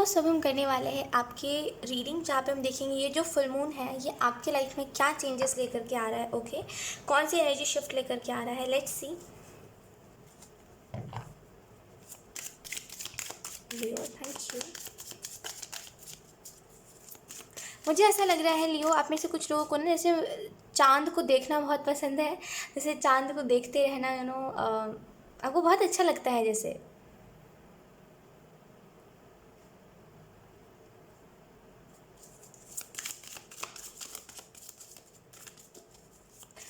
सब हम करने वाले हैं आपके रीडिंग, जहाँ पे हम देखेंगे ये जो फुल मून है ये आपके लाइफ में क्या चेंजेस लेकर के आ रहा है। ओके, कौन सी एनर्जी शिफ्ट लेकर के आ रहा है, let's see. Leo, thank you. मुझे ऐसा लग रहा है लियो, आप में से कुछ लोगों को ना जैसे चांद को देखना बहुत पसंद है, जैसे चांद को देखते रहना, आपको बहुत अच्छा लगता है। जैसे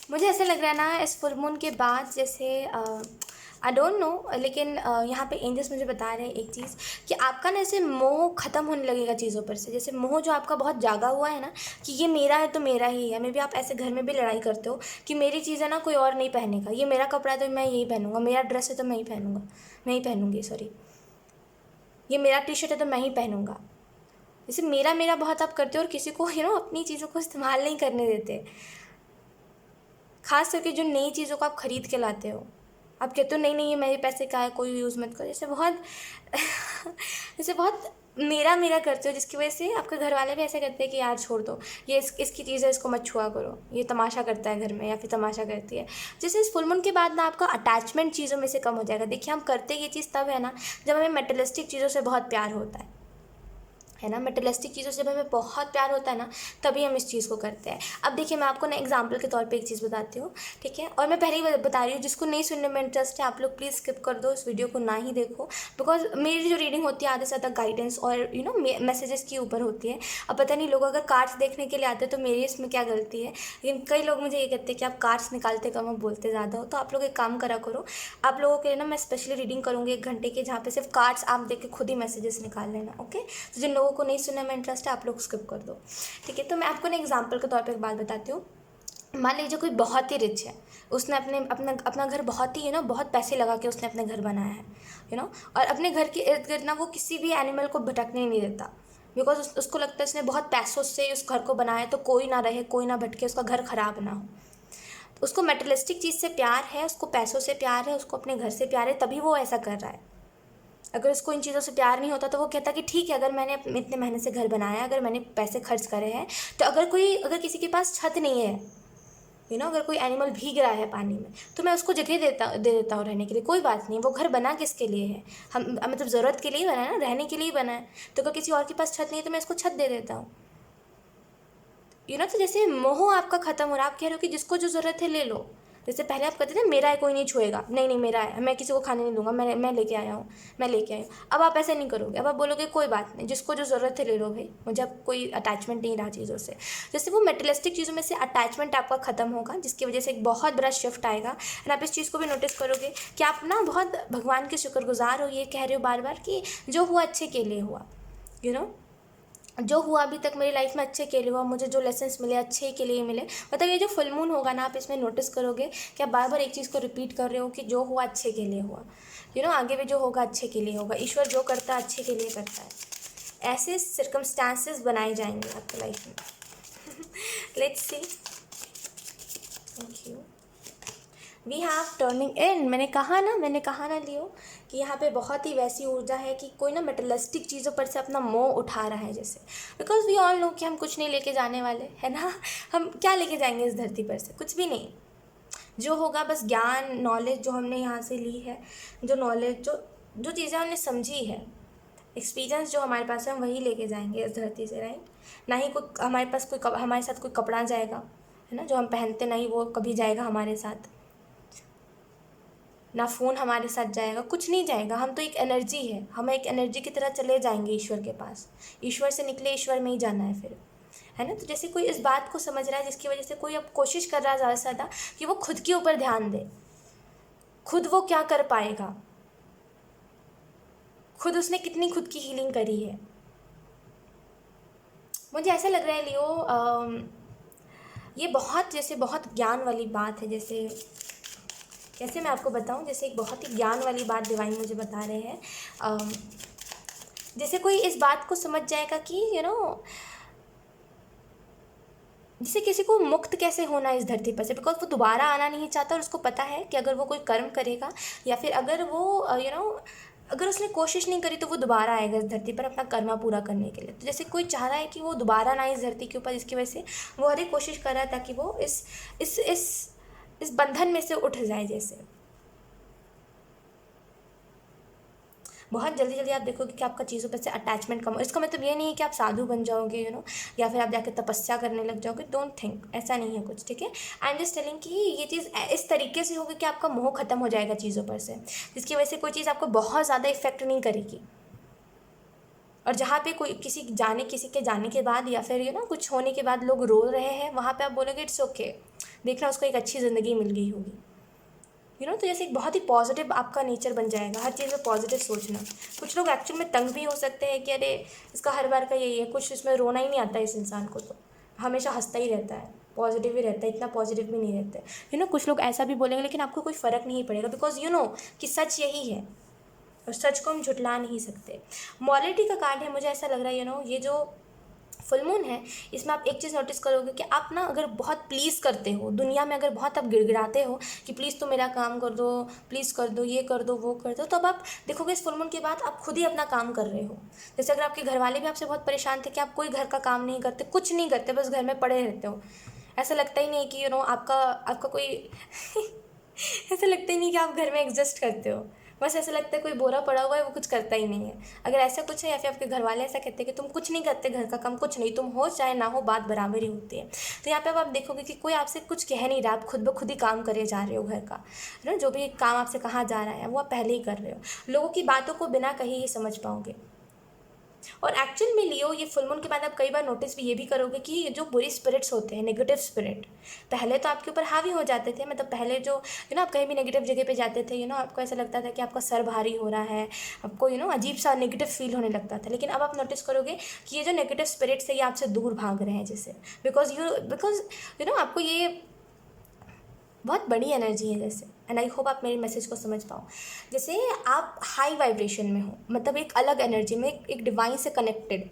मुझे ऐसा लग रहा है ना इस फुल मून के बाद, जैसे आई डोंट नो, लेकिन यहाँ पे एंजल्स मुझे बता रहे हैं एक चीज़ कि आपका ना ऐसे मोह ख़त्म होने लगेगा चीज़ों पर से। जैसे मोह जो आपका बहुत जागा हुआ है ना कि ये मेरा है तो मेरा ही है। मे भी आप ऐसे घर में भी लड़ाई करते हो कि मेरी चीज़ है ना कोई और नहीं पहनेगा, ये मेरा कपड़ा है तो मैं यही पहनूंगा, मेरा ड्रेस है तो मैं ही पहनूंगा, मैं ही पहनूंगी, सॉरी, ये मेरा टी शर्ट है तो मैं ही पहनूंगा। जैसे मेरा मेरा बहुत आप करते हो और किसी को अपनी चीज़ों को इस्तेमाल नहीं करने देते। खास करके जो नई चीज़ों को आप ख़रीद के लाते हो, आप कहते हो नहीं नहीं ये मेरे पैसे का है, कोई यूज़ मत करो। जैसे बहुत मेरा मेरा करते हो, जिसकी वजह से आपके घर वाले भी ऐसे करते हैं कि यार छोड़ दो, ये इसकी चीज़ है, इसको मत छुआ करो, ये तमाशा करता है घर में या फिर तमाशा करती है। जैसे इस फुल मून के बाद ना आपका अटैचमेंट चीज़ों में से कम हो जाएगा। देखिए, हम करते ये चीज़ तब है ना जब हमें मेटेरियलिस्टिक चीज़ों से बहुत प्यार होता है ना। मटेरियलिस्टिक चीज़ों से जब हमें बहुत प्यार होता है ना, तभी हम इस चीज़ को करते हैं। अब देखिए, मैं आपको ना एग्जांपल के तौर पे एक चीज़ बताती हूँ, ठीक है। और मैं पहले ही बता रही हूँ, जिसको नहीं सुनने में इंटरेस्ट है आप लोग प्लीज़ स्किप कर दो, इस वीडियो को ना ही देखो। बिकॉज मेरी जो रीडिंग होती है आधे से ज़्यादा गाइडेंस और मैसेजेस के ऊपर होती है। अब पता नहीं लोग अगर कार्ड्स देखने के लिए आते हैं तो मेरी इसमें क्या गलती है, लेकिन कई लोग मुझे ये कहते हैं कि आप कार्ड्स निकालते कम और बोलते ज़्यादा हो। तो आप लोग एक काम करा करो, आप लोगों के लिए ना मैं स्पेशली रीडिंग करूँगी 1 घंटे की, जहाँ पे सिर्फ कार्ड्स आप देख के खुद ही मैसेजेस निकाल लेना। ओके, तो जिन लोगों को नहीं सुनने में इंटरेस्ट है आप लोग स्किप कर दो, ठीक है। तो मैं आपको ना एग्जांपल के तौर पे एक बात बताती हूँ। मान लीजिए कोई बहुत ही रिच है, उसने अपना घर बहुत ही बहुत पैसे लगा के उसने अपने घर बनाया है, और अपने घर के इर्द गिर्द ना वो किसी भी एनिमल को भटकने नहीं देता। बिकॉज उसको लगता है उसने बहुत पैसों से उस घर को बनाया है तो कोई ना रहे, कोई ना भटके, उसका घर खराब ना हो। उसको मेटेरियलिस्टिक चीज़ से प्यार है, उसको पैसों से प्यार है, उसको अपने घर से प्यार है, तभी वो ऐसा कर रहा है। अगर उसको इन चीज़ों से प्यार नहीं होता तो वो कहता कि ठीक है, अगर मैंने इतने मेहनत से घर बनाया, अगर मैंने पैसे खर्च करे हैं, तो अगर किसी के पास छत नहीं है, अगर कोई एनिमल भीग रहा है पानी में, तो मैं उसको जगह दे देता हूँ रहने के लिए, कोई बात नहीं। वो घर बना किसके लिए है, हम मतलब ज़रूरत के लिए ही बना है ना, रहने के लिए ही बना है। तो अगर किसी और के पास छत नहीं है तो मैं इसको छत दे देता हूँ। तो जैसे मोह आपका ख़त्म हो रहा है, आप कह रहे हो कि जिसको जो ज़रूरत है ले लो। जैसे पहले आप कहते थे मेरा है कोई नहीं छुएगा, नहीं नहीं मेरा है, मैं किसी को खाने नहीं दूंगा, मैं लेके आया हूँ, मैं लेके आई हूँ। अब आप ऐसे नहीं करोगे, अब आप बोलोगे कोई बात नहीं, जिसको जो ज़रूरत है ले लो भाई, मुझे अब कोई अटैचमेंट नहीं रहा चीज़ों से। जैसे वो मेटेरियलिस्टिक चीज़ों में से अटैचमेंट आपका ख़त्म होगा, जिसकी वजह से एक बहुत बड़ा शिफ्ट आएगा। एंड आप इस चीज़ को भी नोटिस करोगे कि आप ना बहुत भगवान के शुक्रगुजार हो, ये कह रहे हो बार बार कि जो हुआ अच्छे के लिए हुआ, जो हुआ अभी तक मेरी लाइफ में अच्छे के लिए हुआ, मुझे जो लेसन्स मिले अच्छे के लिए मिले। मतलब ये जो फुल मून होगा ना, आप इसमें नोटिस करोगे कि आप बार बार एक चीज़ को रिपीट कर रहे हो कि जो हुआ अच्छे के लिए हुआ। आगे भी जो होगा अच्छे के लिए होगा, ईश्वर जो करता है अच्छे के लिए करता है। ऐसे सर्कमस्टांसेस बनाए जाएंगे आपकी लाइफ में। Let's see, thank you. We have turning in, मैंने कहा ना लियो कि यहाँ पे बहुत ही वैसी ऊर्जा है कि कोई ना मेटेरियलिस्टिक चीज़ों पर से अपना मोह उठा रहा है। जैसे बिकॉज वी ऑल नो कि हम कुछ नहीं लेके जाने वाले है ना, हम क्या लेके जाएंगे इस धरती पर से, कुछ भी नहीं। जो होगा बस ज्ञान, नॉलेज जो हमने यहाँ से ली है, जो नॉलेज, जो चीज़ें हमने समझी है, एक्सपीरियंस जो हमारे पास है, हम वही लेके जाएंगे इस धरती से, राइट। ना ही कोई हमारे साथ कोई कपड़ा जाएगा, है ना, जो हम पहनते नहीं वो कभी जाएगा हमारे साथ, ना फ़ोन हमारे साथ जाएगा, कुछ नहीं जाएगा। हम तो एक एनर्जी है, हम एक एनर्जी की तरह चले जाएंगे ईश्वर के पास। ईश्वर से निकले ईश्वर में ही जाना है फिर, है ना। तो जैसे कोई इस बात को समझ रहा है, जिसकी वजह से कोई अब कोशिश कर रहा है ज़्यादा से ज़्यादा कि वो खुद के ऊपर ध्यान दे, खुद वो क्या कर पाएगा, खुद उसने कितनी खुद की हीलिंग करी है। मुझे ऐसा लग रहा है लियो, ये बहुत ज्ञान वाली बात है। जैसे कैसे मैं आपको बताऊं, जैसे एक बहुत ही ज्ञान वाली बात डिवाइन मुझे बता रहे हैं। जैसे कोई इस बात को समझ जाएगा कि जैसे किसी को मुक्त कैसे होना है इस धरती पर से, बिकॉज वो दोबारा आना नहीं चाहता और उसको पता है कि अगर वो कोई कर्म करेगा या फिर अगर वो अगर उसने कोशिश नहीं करी तो वो दोबारा आएगा इस धरती पर अपना कर्मा पूरा करने के लिए। तो जैसे कोई चाह रहा है कि वो दोबारा ना इस धरती के ऊपर, इसकी वजह से वो हर एक कोशिश कर रहा है ताकि वो इस इस इस बंधन में से उठ जाए। जैसे बहुत जल्दी जल्दी आप देखोगे कि आपका चीज़ों पर से अटैचमेंट कम हो। इसका मतलब ये नहीं है कि आप साधु बन जाओगे या फिर आप जाके तपस्या करने लग जाओगे। डोंट थिंक, ऐसा नहीं है कुछ, ठीक है। आई एम जस्ट टेलिंग कि ये चीज़ इस तरीके से होगी कि आपका मोह खत्म हो जाएगा चीज़ों पर से, जिसकी वजह से कोई चीज़ आपको बहुत ज़्यादा इफेक्ट नहीं करेगी। और जहाँ पे कोई किसी के जाने के बाद या फिर कुछ होने के बाद लोग रो रहे हैं, वहाँ पे आप बोलोगे इट्स ओके, देखना उसको एक अच्छी ज़िंदगी मिल गई होगी। तो जैसे एक बहुत ही पॉजिटिव आपका नेचर बन जाएगा, हर चीज़ में पॉजिटिव सोचना। कुछ लोग एक्चुअल में तंग भी हो सकते हैं कि अरे इसका हर बार का यही है, कुछ इसमें रोना ही नहीं आता इस इंसान को, तो हमेशा हंसता ही रहता है, पॉजिटिव ही रहता है, इतना पॉजिटिव भी नहीं रहता है। कुछ लोग ऐसा भी बोलेंगे लेकिन आपको कोई फ़र्क नहीं पड़ेगा, बिकॉज कि सच यही है और सच को हम झुटला नहीं सकते। मॉरलिटी का कार्ड है, मुझे ऐसा लग रहा है ये जो फुल मून है, इसमें आप एक चीज़ नोटिस करोगे कि आप अगर बहुत प्लीज़ करते हो दुनिया में, अगर बहुत आप गिड़गिड़ाते हो कि प्लीज़ तो मेरा काम कर दो, प्लीज़ कर दो, ये कर दो, वो कर दो, तो अब आप देखोगे इस फुल मून के बाद आप खुद ही अपना काम कर रहे हो। जैसे अगर आपके घर वाले भी आपसे बहुत परेशान थे कि आप कोई घर का काम नहीं करते, कुछ नहीं करते, बस घर में पड़े रहते हो, ऐसा लगता ही नहीं कि आपका कोई ऐसा लगता ही नहीं कि आप घर में एग्जिस्ट करते हो, बस ऐसा लगता है कोई बोरा पड़ा हुआ है, वो कुछ करता ही नहीं है। अगर ऐसा कुछ है या फिर आपके घर वाले ऐसा कहते हैं कि तुम कुछ नहीं करते, घर का काम कुछ नहीं, तुम हो चाहे ना हो, बात बराबर ही होती है। तो यहाँ पे अब आप देखोगे कि कोई आपसे कुछ कह नहीं रहा, आप खुद ब खुद ही काम करे जा रहे हो घर का, है ना। जो भी काम आपसे कहा जा रहा है वो आप पहले ही कर रहे हो, लोगों की बातों को बिना कहे ही समझ पाओगे। और एक्चुअल में लियो, ये फुल मून के बाद आप कई बार नोटिस भी ये भी करोगे कि ये जो बुरी स्पिरिट्स होते हैं, नेगेटिव स्पिरिट, पहले तो आपके ऊपर हावी हो जाते थे। मतलब पहले जो आप कहीं भी नेगेटिव जगह पे जाते थे, आपको ऐसा लगता था कि आपका सर भारी हो रहा है, आपको अजीब सा नेगेटिव फील होने लगता था। लेकिन अब आप नोटिस करोगे कि ये जो नेगेटिव स्पिरिट्स है ये आपसे दूर भाग रहे हैं, जैसे बिकॉज आपको ये बहुत बड़ी एनर्जी है जैसे। एंड आई होप आप मेरे मैसेज को समझ पाओ। जैसे आप हाई वाइब्रेशन में हो, मतलब एक अलग एनर्जी में, एक डिवाइन से कनेक्टेड।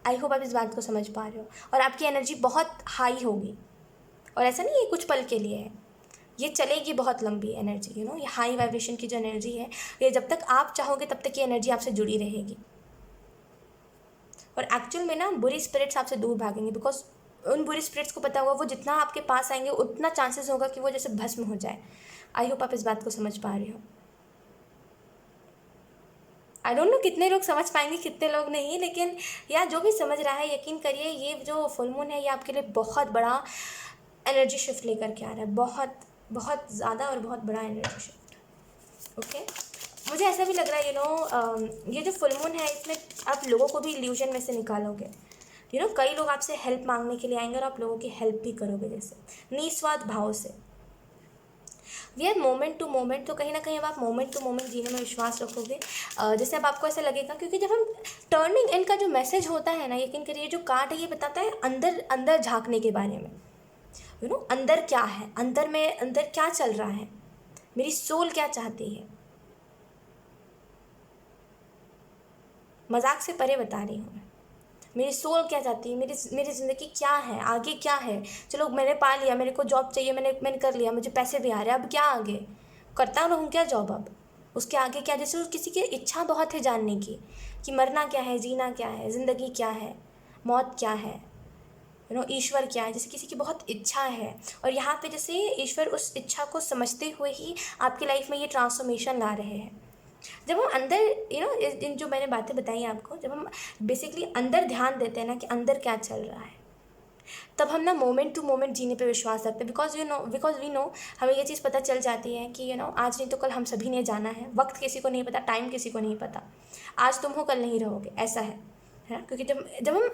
आई होप आप इस बात को समझ पा रहे हो, और आपकी एनर्जी बहुत हाई होगी। और ऐसा नहीं ये कुछ पल के लिए है, ये चलेगी बहुत लंबी एनर्जी। ये हाई वाइब्रेशन की जो एनर्जी है, ये जब तक आप चाहोगे तब तक ये एनर्जी आपसे जुड़ी रहेगी। और एक्चुअल में बुरी स्पिरिट्स आपसे दूर भागेंगे, बिकॉज उन बुरी स्पिरिट्स को पता होगा वो जितना आपके पास आएंगे उतना चांसेस होगा कि वो जैसे भस्म हो जाए। आई होप आप इस बात को समझ पा रहे हो। आई डोंट नो कितने लोग समझ पाएंगे, कितने लोग नहीं, लेकिन यार जो भी समझ रहा है यकीन करिए ये जो फुल मून है ये आपके लिए बहुत बड़ा एनर्जी शिफ्ट लेकर के आ रहा है, बहुत बहुत ज़्यादा और बहुत बड़ा एनर्जी शिफ्ट। ओके, मुझे ऐसा भी लग रहा है ये जो फुल मून है इसमें आप लोगों को भी इल्यूजन में से निकालोगे। कई लोग आपसे हेल्प मांगने के लिए आएंगे और आप लोगों की हेल्प भी करोगे, जैसे निस्वार्थ भाव से। We are moment to moment, तो कहीं ना कहीं अब आप मोमेंट टू मोमेंट जीने में विश्वास रखोगे। जैसे अब आपको ऐसा लगेगा, क्योंकि जब हम टर्निंग एंड का जो मैसेज होता है ना, यकीन करिए जो कार्ड है ये बताता है अंदर अंदर झांकने के बारे में। अंदर क्या है, अंदर क्या चल रहा है, मेरी सोल क्या चाहती है। मजाक से परे बता रही हूँ, मेरी सोल क्या चाहती है, मेरी ज़िंदगी क्या है, आगे क्या है। चलो मैंने पा लिया, मेरे को जॉब चाहिए, मैंने कर लिया, मुझे पैसे भी आ रहे हैं, अब क्या आगे करता रहूँ क्या जॉब, अब उसके आगे क्या। जैसे किसी की इच्छा बहुत है जानने की कि मरना क्या है, जीना क्या है, ज़िंदगी क्या है, मौत क्या है, ईश्वर क्या है। जैसे किसी की बहुत इच्छा है, और यहाँ पे जैसे ईश्वर उस इच्छा को समझते हुए ही आपकी लाइफ में ये ट्रांसफॉर्मेशन ला रहे हैं। जब हम अंदर इन जो मैंने बातें बताई आपको, जब हम बेसिकली अंदर ध्यान देते हैं ना कि अंदर क्या चल रहा है, तब हम मोमेंट टू मोमेंट जीने पे विश्वास रखते हैं। बिकॉज वी नो हमें ये चीज़ पता चल जाती है कि आज नहीं तो कल हम सभी ने जाना है। वक्त किसी को नहीं पता, टाइम किसी को नहीं पता, आज तुम हो कल नहीं रहोगे, ऐसा है ना। क्योंकि जब हम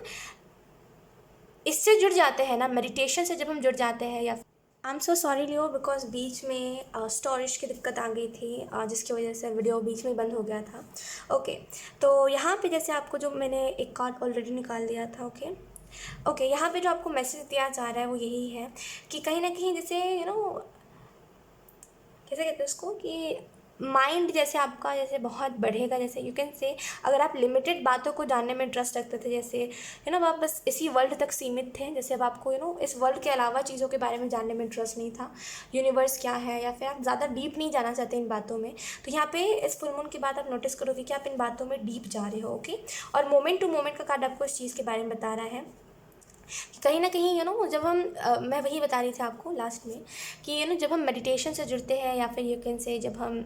इससे जुड़ जाते हैं ना, मेडिटेशन से जब हम जुड़ जाते हैं, या I am so sorry Leo, because बीच में स्टोरेज की दिक्कत आ गई थी, जिसकी वजह से वीडियो बीच में बंद हो गया था। ओके, तो यहाँ पे जैसे आपको जो मैंने एक कार्ड ऑलरेडी निकाल दिया था। ओके, यहाँ पे जो आपको मैसेज दिया जा रहा है वो यही है कि कहीं ना कहीं जैसे कैसे कहते हैं उसको, कि माइंड जैसे आपका जैसे बहुत बढ़ेगा, जैसे यू कैन से अगर आप लिमिटेड बातों को जानने में इंटरेस्ट रखते थे, जैसे आप बस इसी वर्ल्ड तक सीमित थे, जैसे अब आपको इस वर्ल्ड के अलावा चीज़ों के बारे में जानने में इंटरेस्ट नहीं था, यूनिवर्स क्या है, या फिर आप ज़्यादा डीप नहीं जाना चाहते इन बातों में, तो यहाँ पे इस फुल मून के बाद आप नोटिस करोगे कि आप इन बातों में डीप जा रहे हो। ओके, और मोमेंट टू मोमेंट का कार्ड आपको इस चीज़ के बारे में बता रहा है कि कहीं ना कहीं जब हम मैं वही बता रही थी आपको लास्ट में कि जब हम मेडिटेशन से जुड़ते हैं, या फिर यू कैन से जब हम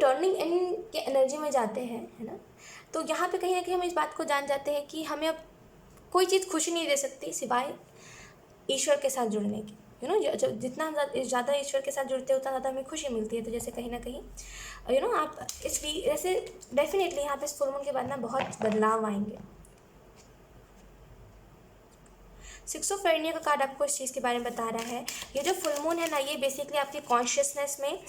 टर्निंग इन के एनर्जी में जाते हैं, है ना, तो यहाँ पे कहीं ना कहीं हम इस बात को जान जाते हैं कि हमें अब कोई चीज़ खुशी नहीं दे सकती सिवाय ईश्वर के साथ जुड़ने की। जब जितना ज़्यादा ईश्वर के साथ जुड़ते हैं उतना ज़्यादा हमें खुशी मिलती है। तो जैसे कहीं ना कहीं आप ऐसे डेफिनेटली यहाँ पे इस फुल मून के बाद ना बहुत बदलाव आएंगे। 6 ऑफ फेरनिया का कार्ड आपको इस चीज़ के बारे में बता रहा है। ये जो फुल मून है ना, ये बेसिकली आपकी कॉन्शियसनेस में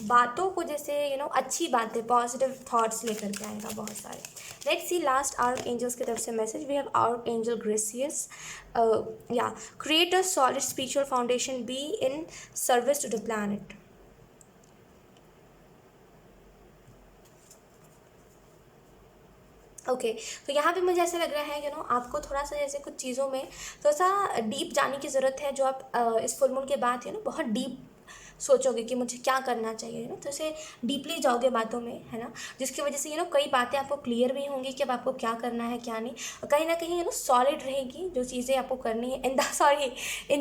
बातों को जैसे अच्छी बातें, पॉजिटिव थॉट्स लेकर के आएगा बहुत सारे। Let's see last archangels की तरफ से मैसेज। We have archangel gracious, या create a solid spiritual foundation, be in service to the planet. Okay, तो यहाँ पे मुझे ऐसा लग रहा है आपको थोड़ा सा जैसे कुछ चीज़ों में थोड़ा सा डीप जाने की ज़रूरत है, जो आप इस फुल मून के बाद बहुत डीप सोचोगे कि मुझे क्या करना चाहिए, तो ऐसे डीपली जाओगे बातों में, है ना, जिसकी वजह से कई बातें आपको क्लियर भी होंगी कि अब आपको क्या करना है क्या नहीं, और कहीं ना कहीं सॉलिड रहेगी जो चीज़ें आपको करनी है, इन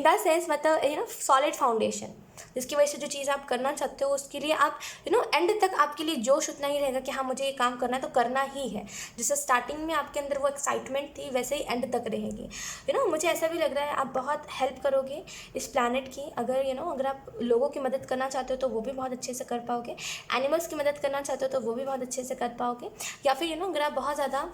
द सेंस मतलब सॉलिड फाउंडेशन, जिसकी वजह से जो चीज़ आप करना चाहते हो उसके लिए आप एंड तक आपके लिए जोश उतना ही रहेगा कि हाँ मुझे ये काम करना है तो करना ही है। जैसे स्टार्टिंग में आपके अंदर वो एक्साइटमेंट थी, वैसे ही एंड तक रहेगी। मुझे ऐसा भी लग रहा है आप बहुत हेल्प करोगे इस प्लैनेट की। अगर अगर आप लोगों की मदद करना चाहते हो तो वो भी बहुत अच्छे से कर पाओगे, एनिमल्स की मदद करना चाहते हो तो वो भी बहुत अच्छे से कर पाओगे, या फिर अगर आप बहुत ज़्यादा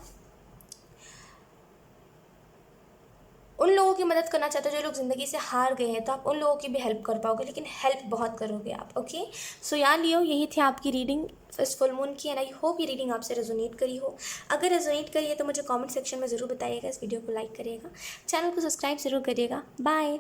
उन लोगों की मदद करना चाहते हो जो लोग ज़िंदगी से हार गए हैं, तो आप उन लोगों की भी हेल्प कर पाओगे, लेकिन हेल्प बहुत करोगे आप। ओके, सो यार लियो, यही थी आपकी रीडिंग इस फुल मून की, एंड आई होप ये रीडिंग आपसे रेजोनेट करी हो। अगर रेजोनेट करी है तो मुझे कमेंट सेक्शन में ज़रूर बताइएगा, इस वीडियो को लाइक करिएगा, चैनल को सब्सक्राइब ज़रूर करिएगा। बाय।